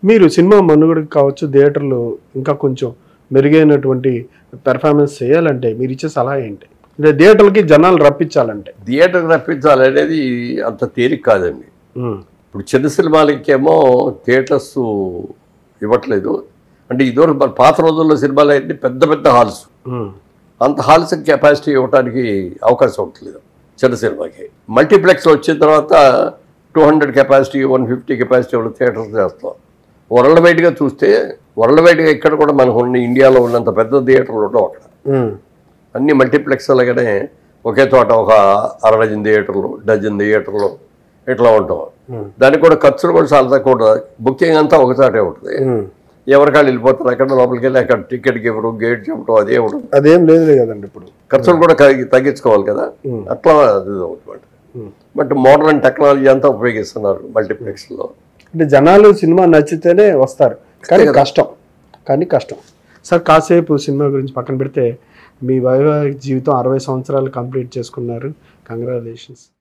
మీరు సినిమా మనుగడకు కావచ్చు థియేటర్లు ఇంకా కొంచెం మెరుగైనటువంటి పెర్ఫార్మెన్స్ చేయాలంటే మీరు ఇచ్చే సలహా ఏంటి? అంటే థియేటర్లకి జనాలు రప్పించాలంటే. థియేటర్కి రప్పించాలనేది అంత తేలిక కాదండి. ఇప్పుడు చిన్న సినిమాలకేమో థియేటర్స్ ఇవ్వట్లేదు. అంటే ఇదివరకు పాత రోజుల్లో సినిమాలు అయితే పెద్ద పెద్ద హాల్స్, అంత హాల్స్ కెపాసిటీ ఇవ్వడానికి అవకాశం ఉండట్లేదు చిన్న సినిమాకి. మల్టీప్లెక్స్ వచ్చిన తర్వాత 200 కెపాసిటీ 150 కెపాసిటీ ఉన్న థియేటర్స్ చేస్తాం. వరల్డ్ వైడ్గా చూస్తే వరల్డ్ వైడ్గా ఇక్కడ కూడా మనకు ఉన్న ఇండియాలో ఉన్నంత పెద్ద థియేటర్లు ఉండవు అక్కడ. అన్ని మల్టీప్లెక్స్ అలాగనే ఒకే చోట ఒక 6 డజన్ థియేటర్లు, డజన్ థియేటర్లు ఇట్లా ఉంటాం. దానికి కూడా ఖర్చులు కూడా చాలా తక్కువ. బుకింగ్ అంతా ఒకసారి ఉంటుంది. ఎవరికాళ్ళు వెళ్ళిపోతారు, అక్కడ లోపలికి వెళ్ళి అక్కడ టికెట్కి ఇవ్వరు, గేట్ చెప్పడం అదే ఉంటుంది. అదేం లేదు కదండి. ఇప్పుడు ఖర్చులు కూడా తగ్గించుకోవాలి కదా, అట్లా అది అవుతుంది. బట్ మోడర్న్ టెక్నాలజీ అంతా ఉపయోగిస్తున్నారు మల్టీప్లెక్స్లో. అంటే జనాలు సినిమా నచ్చితేనే వస్తారు, కానీ కష్టం. సార్ కాసేపు సినిమా గురించి పక్కన పెడితే మీ వైవాహిక జీవితం 60 సంవత్సరాలు కంప్లీట్ చేసుకున్నారు. కంగ్రాచులేషన్స్.